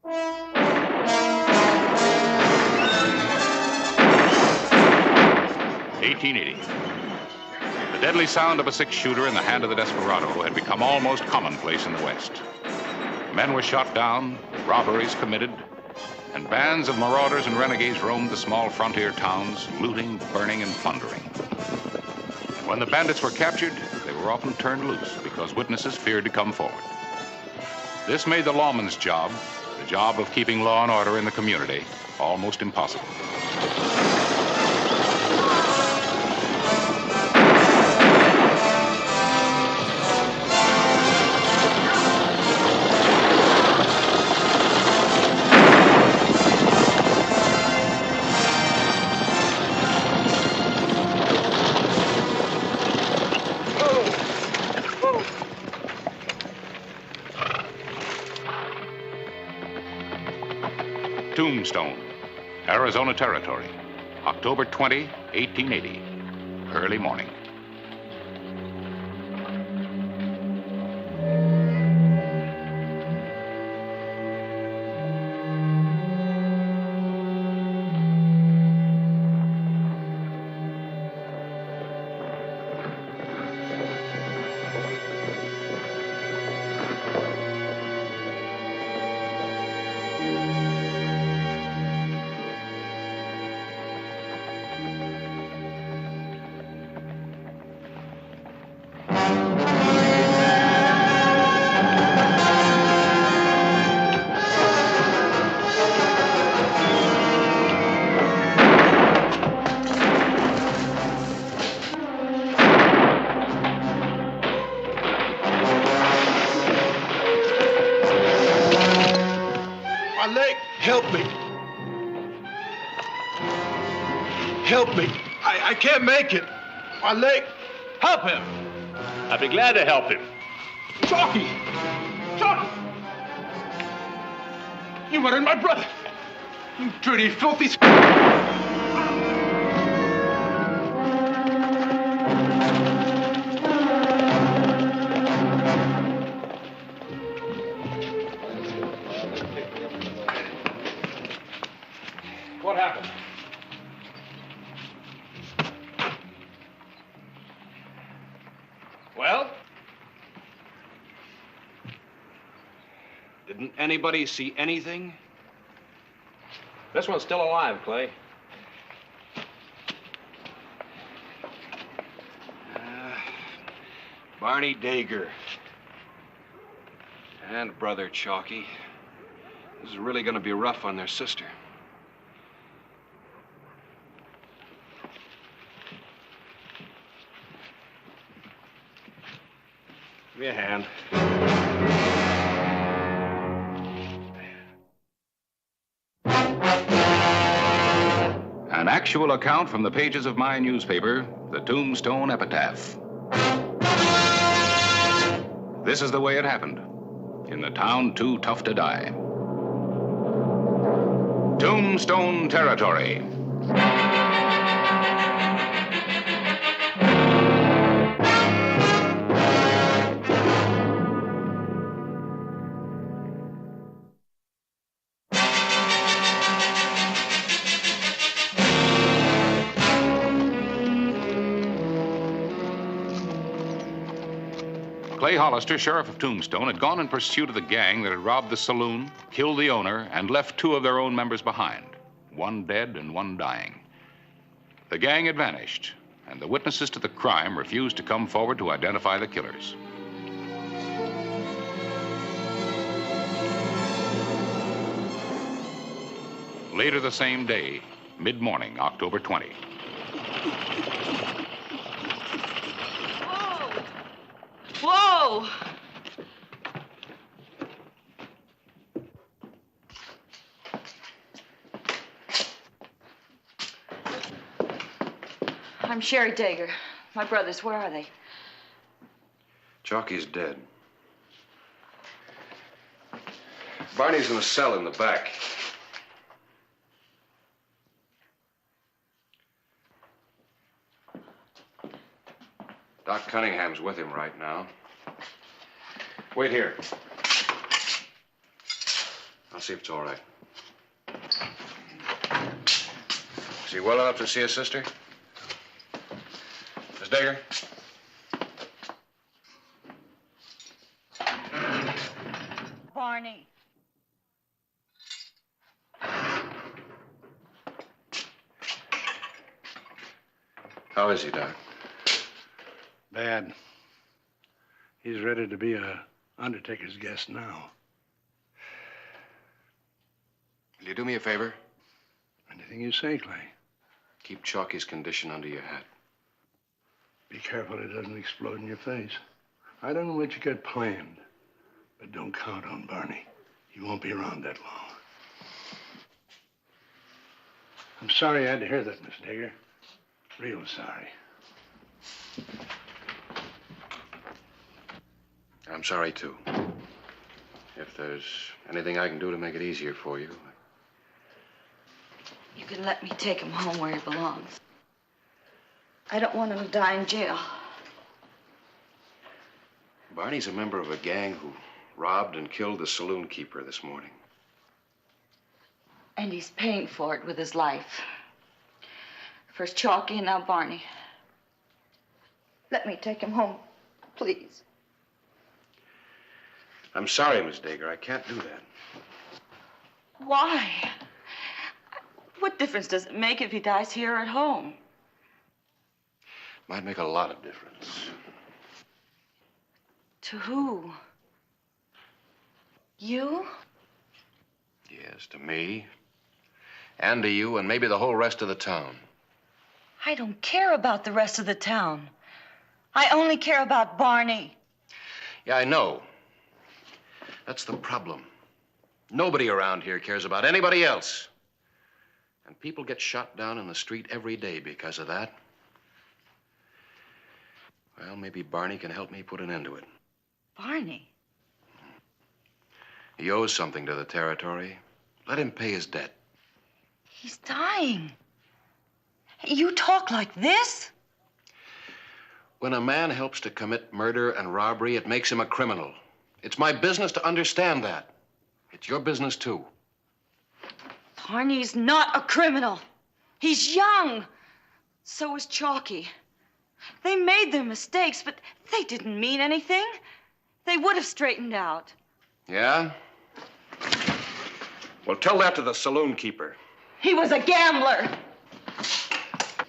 1880. The deadly sound of a six-shooter in the hand of the desperado had become almost commonplace in the West. Men were shot down, robberies committed, and bands of marauders and renegades roamed the small frontier towns, looting, burning, and plundering. When the bandits were captured, they were often turned loose because witnesses feared to come forward. This made the lawman's job, the job of keeping law and order in the community, almost impossible. Tombstone, Arizona Territory, October 20, 1880, early morning. Help me. Help me. I can't make it. My leg. Help him. I'd be glad to help him. Chalky! Chalky! You murdered my brother. You dirty, filthy... What happened? Well? Didn't anybody see anything? This one's still alive, Clay. Barney Dager. And brother Chalky. This is really going to be rough on their sister. Give me a hand. An actual account from the pages of my newspaper, the Tombstone Epitaph. This is the way it happened, in the town too tough to die. Tombstone Territory. Clay Hollister, sheriff of Tombstone, had gone in pursuit of the gang that had robbed the saloon, killed the owner, and left two of their own members behind, one dead and one dying. The gang had vanished, and the witnesses to the crime refused to come forward to identify the killers. Later the same day, mid-morning, October 20. Whoa! I'm Sherry Dager. My brothers, where are they? Chalky's dead. Barney's in a cell in the back. Doc Cunningham's with him right now. Wait here. I'll see if it's all right. Is he well enough to see his sister? Miss Dagger? Barney. How is he, Doc? Bad. He's ready to be a undertaker's guest now. Will you do me a favor? Anything you say, Clay. Keep Chalky's condition under your hat. Be careful it doesn't explode in your face. I don't know what you got planned, but don't count on Barney. He won't be around that long. I'm sorry I had to hear that, Miss Dagger. Real sorry. I'm sorry, too. If there's anything I can do to make it easier for you. You can let me take him home where he belongs. I don't want him to die in jail. Barney's a member of a gang who robbed and killed the saloon keeper this morning. And he's paying for it with his life. First Chalky and now Barney. Let me take him home, please. I'm sorry, Miss Dagger. I can't do that. Why? What difference does it make if he dies here at home? Might make a lot of difference. To who? You? Yes, to me. And to you, and maybe the whole rest of the town. I don't care about the rest of the town. I only care about Barney. Yeah, I know. That's the problem. Nobody around here cares about anybody else. And people get shot down in the street every day because of that. Well, maybe Barney can help me put an end to it. Barney? He owes something to the territory. Let him pay his debt. He's dying. You talk like this? When a man helps to commit murder and robbery, it makes him a criminal. It's my business to understand that. It's your business, too. Barney's not a criminal. He's young. So is Chalky. They made their mistakes, but they didn't mean anything. They would have straightened out. Yeah? Well, tell that to the saloon keeper. He was a gambler.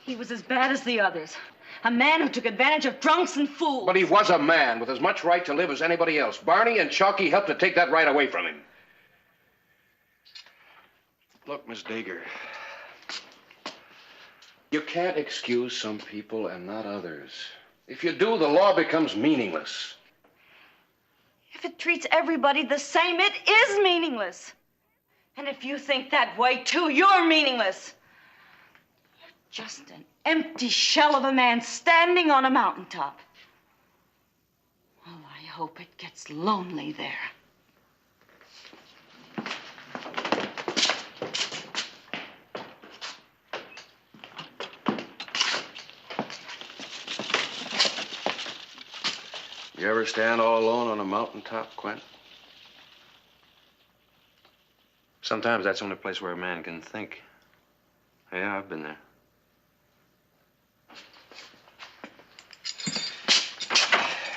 He was as bad as the others. A man who took advantage of drunks and fools. But he was a man with as much right to live as anybody else. Barney and Chalky helped to take that right away from him. Look, Miss Dagger, you can't excuse some people and not others. If you do, the law becomes meaningless. If it treats everybody the same, it is meaningless. And if you think that way, too, you're meaningless. You're just an empty shell of a man standing on a mountaintop. Oh, I hope it gets lonely there. You ever stand all alone on a mountaintop, Quint? Sometimes that's the only place where a man can think. Yeah, I've been there.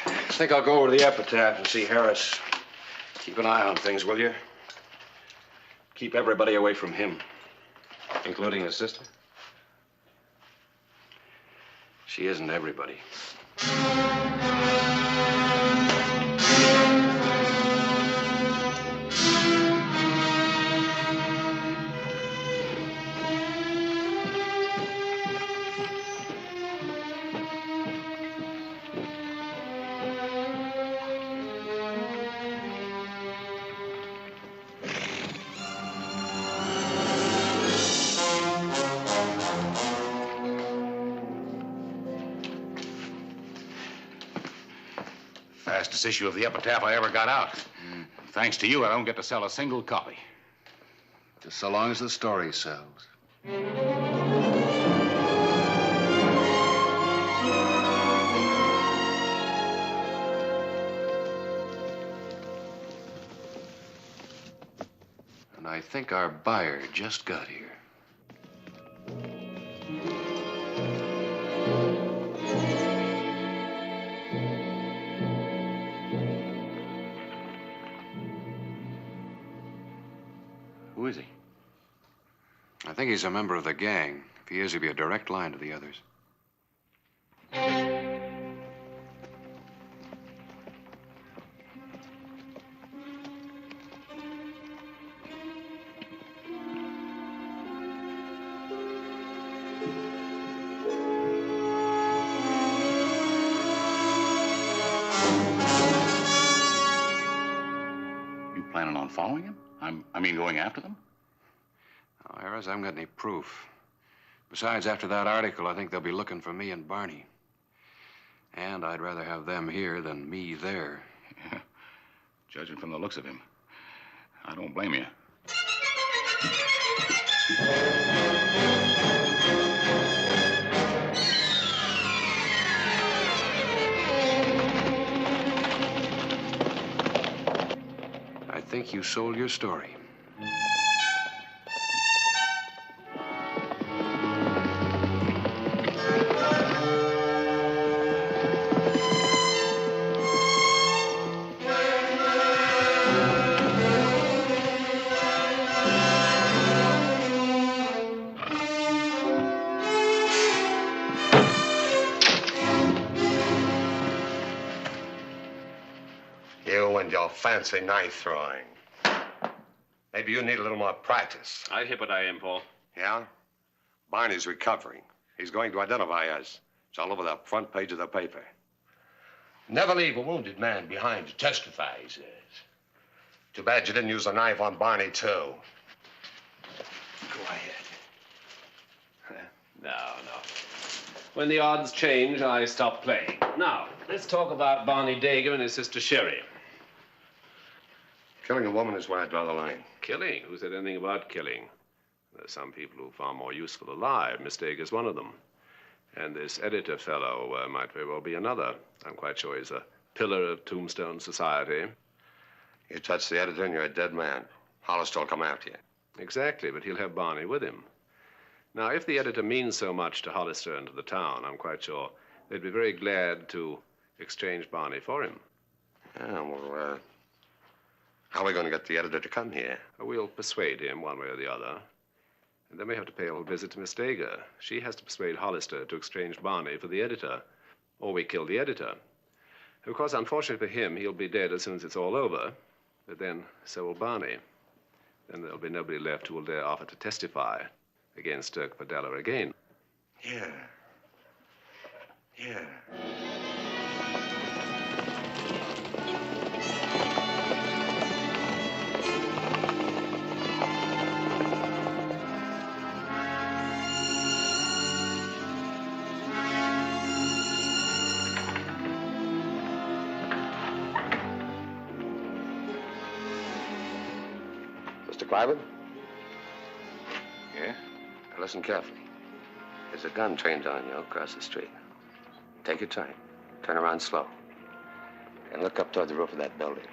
I think I'll go over to the epitaph and see Harris. Keep an eye on things, will you? Keep everybody away from him. Including his sister? She isn't everybody. Fastest issue of the epitaph I ever got out. Thanks to you, I don't get to sell a single copy. Just so long as the story sells. And I think our buyer just got here. Who is he? I think he's a member of the gang. If he is, he'll be a direct line to the others. You planning on following him? I mean, going after them? Oh, Harris, I haven't got any proof. Besides, after that article, I think they'll be looking for me and Barney. And I'd rather have them here than me there. Yeah. Judging from the looks of him, I don't blame you. I think you sold your story. You and your fancy knife throwing. Maybe you need a little more practice. I hear what I am, Paul. Yeah? Barney's recovering. He's going to identify us. It's all over the front page of the paper. Never leave a wounded man behind to testify, he says. Too bad you didn't use a knife on Barney, too. Go ahead. No. When the odds change, I stop playing. Now, let's talk about Barney Dager and his sister Sherry. Killing a woman is where I draw the line. Killing? Who said anything about killing? There's some people who are far more useful alive. Miss Dager's one of them. And this editor fellow might very well be another. I'm quite sure he's a pillar of Tombstone society. You touch the editor and you're a dead man. Hollister will come after you. Exactly, but he'll have Barney with him. Now, if the editor means so much to Hollister and to the town, I'm quite sure they'd be very glad to exchange Barney for him. Yeah, well, how are we going to get the editor to come here? We'll persuade him one way or the other. And then we have to pay a little visit to Miss Dager. She has to persuade Hollister to exchange Barney for the editor, or we kill the editor. Of course, unfortunately for him, he'll be dead as soon as it's all over. But then, so will Barney. Then there'll be nobody left who will dare offer to testify against Dirk Padella again. Yeah. Mr. Cliven? Yeah? Now listen carefully. There's a gun trained on you across the street. Take your time. Turn around slow. And look up toward the roof of that building.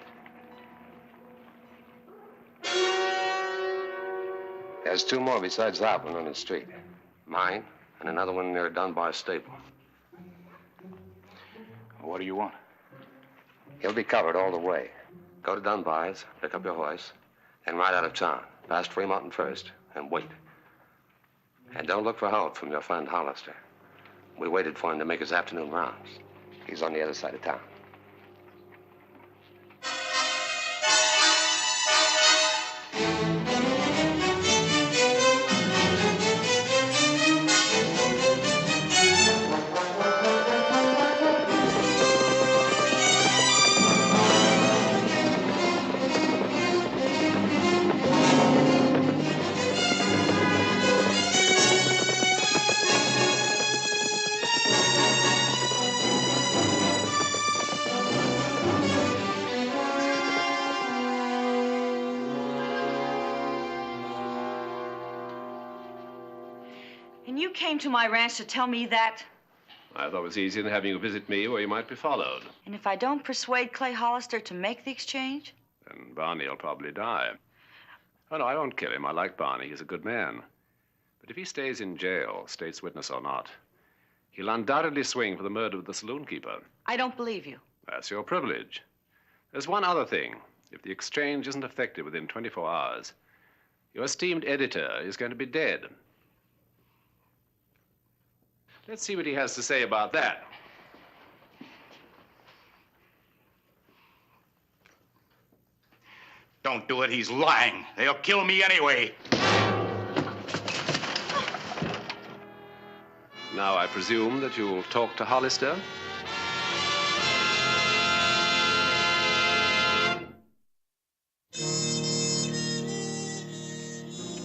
There's two more besides that one on the street. Mine, and another one near Dunbar Stable. What do you want? He'll be covered all the way. Go to Dunbar's, pick up your horse, and ride out of town. Past Fremont first, and wait. And don't look for help from your friend Hollister. We waited for him to make his afternoon rounds. He's on the other side of town. And you came to my ranch to tell me that? I thought it was easier than having you visit me where you might be followed. And if I don't persuade Clay Hollister to make the exchange? Then Barney will probably die. Oh, no, I won't kill him. I like Barney. He's a good man. But if he stays in jail, state's witness or not, he'll undoubtedly swing for the murder of the saloon keeper. I don't believe you. That's your privilege. There's one other thing. If the exchange isn't effected within 24 hours, your esteemed editor is going to be dead. Let's see what he has to say about that. Don't do it. He's lying. They'll kill me anyway. Now, I presume that you'll talk to Hollister?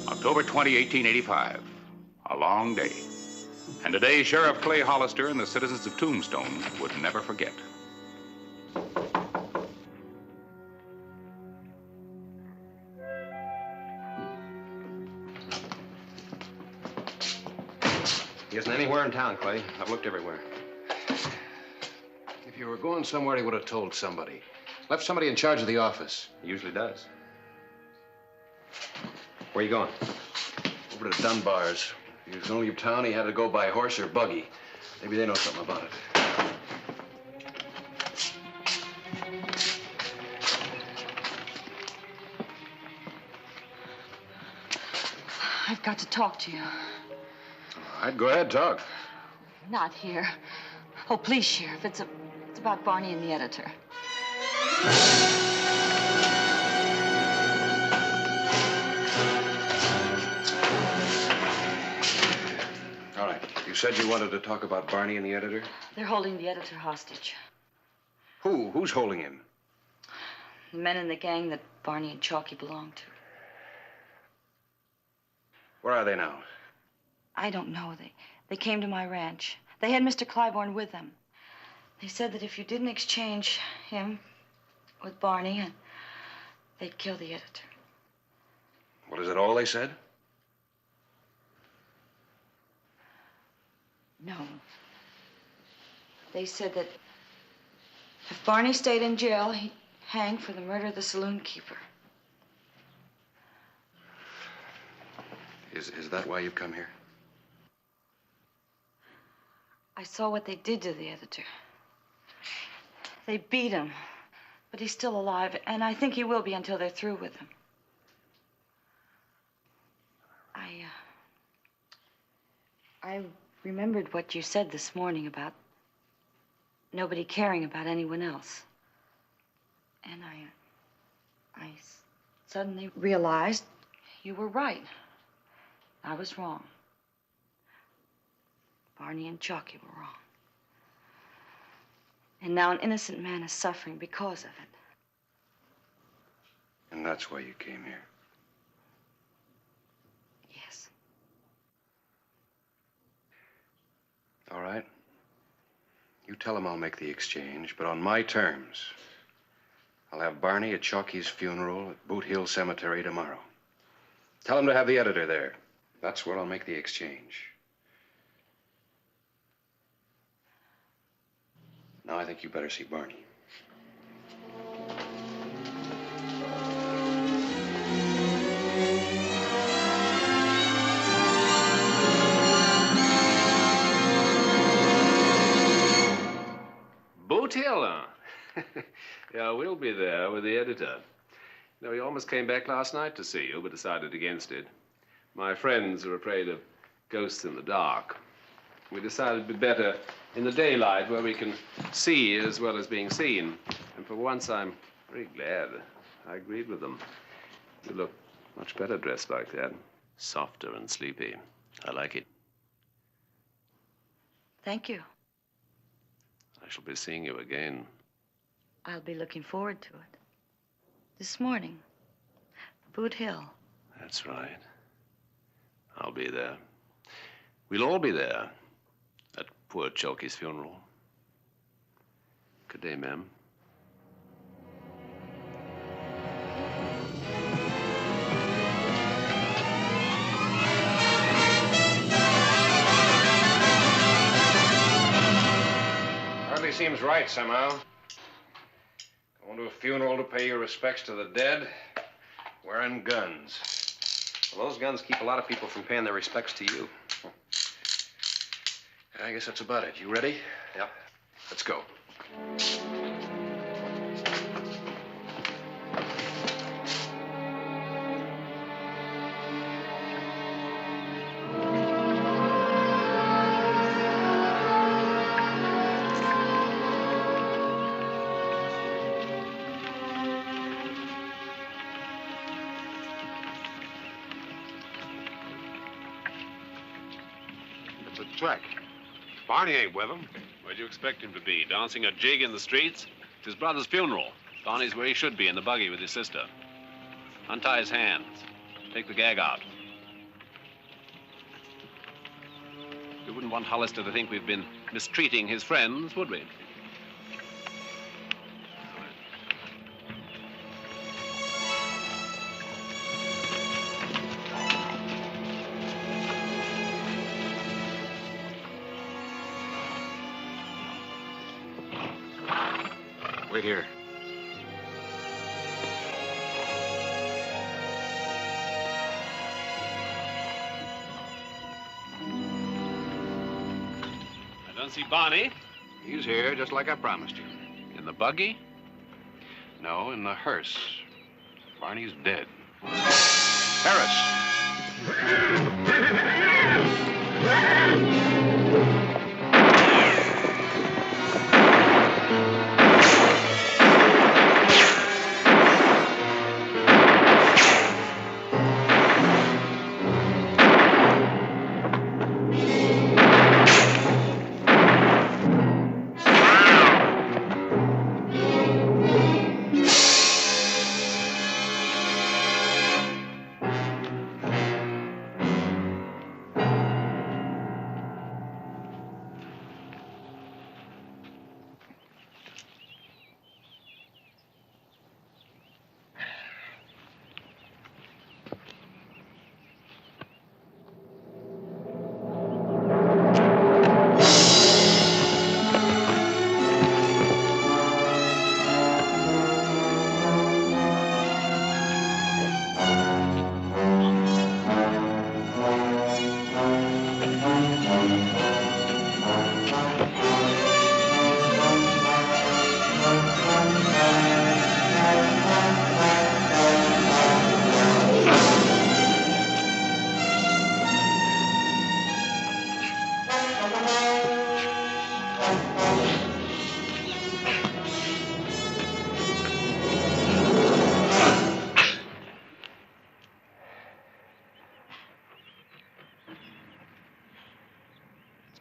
October 20, 1885. A long day. And a day Sheriff Clay Hollister and the citizens of Tombstone would never forget. He isn't anywhere in town, Clay. I've looked everywhere. If you were going somewhere, he would have told somebody. Left somebody in charge of the office. He usually does. Where you going? Over to Dunbar's. If he was going to leave town, he had to go by horse or buggy. Maybe they know something about it. I've got to talk to you. All right, go ahead, talk. Not here. Oh, please, Sheriff. It's about Barney and the editor. All right. You said you wanted to talk about Barney and the editor? They're holding the editor hostage. Who? Who's holding him? The men in the gang that Barney and Chalky belong to. Where are they now? I don't know. They came to my ranch. They had Mr. Claiborne with them. They said that if you didn't exchange him with Barney, they'd kill the editor. What, is that all they said? No. They said that if Barney stayed in jail, he'd hang for the murder of the saloon keeper. Is that why you've come here? I saw what they did to the editor. They beat him, but he's still alive, and I think he will be until they're through with him. I remembered what you said this morning about nobody caring about anyone else. And I suddenly realized you were right. I was wrong. Barney and Chalky were wrong. And now an innocent man is suffering because of it. And that's why you came here. Yes. All right. You tell him I'll make the exchange, but on my terms. I'll have Barney at Chalky's funeral at Boot Hill Cemetery tomorrow. Tell him to have the editor there. That's where I'll make the exchange. Now I think you better see Barney. Boot Hill, huh? Yeah, we'll be there with the editor. You know, he almost came back last night to see you, but decided against it. My friends are afraid of ghosts in the dark. We decided it'd be better in the daylight where we can see as well as being seen. And for once, I'm very glad I agreed with them. You look much better dressed like that. Softer and sleepy. I like it. Thank you. I shall be seeing you again. I'll be looking forward to it. This morning, Boot Hill. That's right. I'll be there. We'll all be there at poor Chalky's funeral. Good day, ma'am. Hardly seems right somehow. Going to a funeral to pay your respects to the dead, wearing guns. Well, those guns keep a lot of people from paying their respects to you. I guess that's about it. You ready? Yep. Let's go. It's a track. Barney ain't with him. Where'd you expect him to be? Dancing a jig in the streets? It's his brother's funeral. Barney's where he should be, in the buggy with his sister. Untie his hands. Take the gag out. We wouldn't want Hollister to think we've been mistreating his friends, would we? Wait here. I don't see Barney. He's here, just like I promised you. In the buggy? No, in the hearse. Barney's dead. Harris!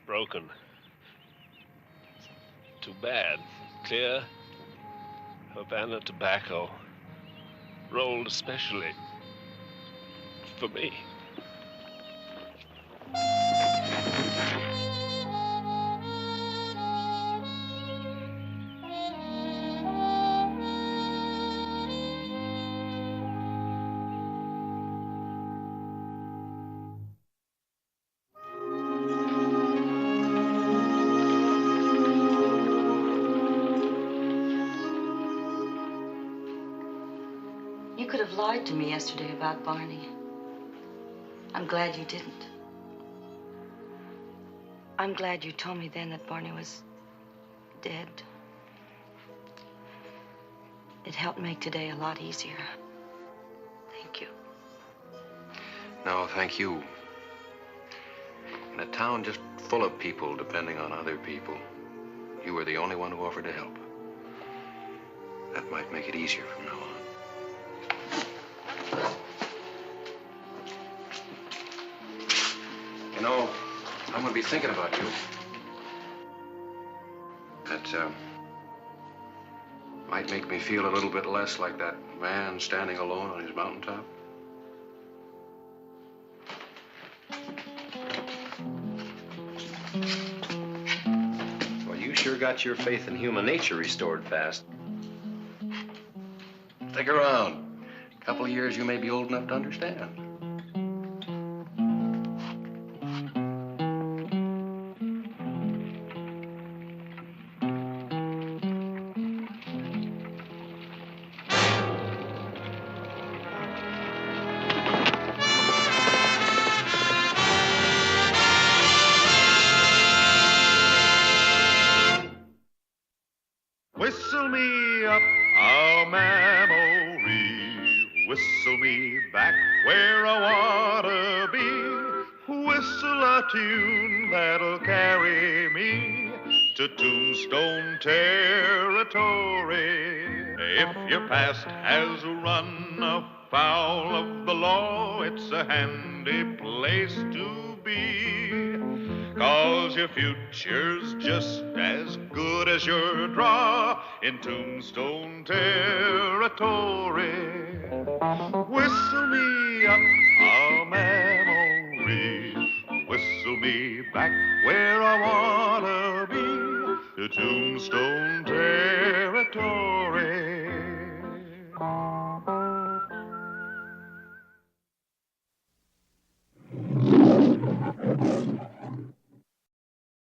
Broken. Too bad. Clear. Havana tobacco. Rolled especially for me. You could have lied to me yesterday about Barney. I'm glad you didn't. I'm glad you told me then that Barney was dead. It helped make today a lot easier. Thank you. No, thank you. In a town just full of people depending on other people, you were the only one who offered to help. That might make it easier from now on. You know, I'm going to be thinking about you. That might make me feel a little bit less like that man standing alone on his mountaintop. Well, you sure got your faith in human nature restored fast. Stick around. A couple of years, you may be old enough to understand. Whistle me back where I wanna be. Whistle a tune that'll carry me to Tombstone territory. If your past has run afoul of the law, it's a handy place to be. 'Cause your future's just as good as your draw in Tombstone territory. Whistle me up a memory. Whistle me back where I wanna be, to Tombstone territory.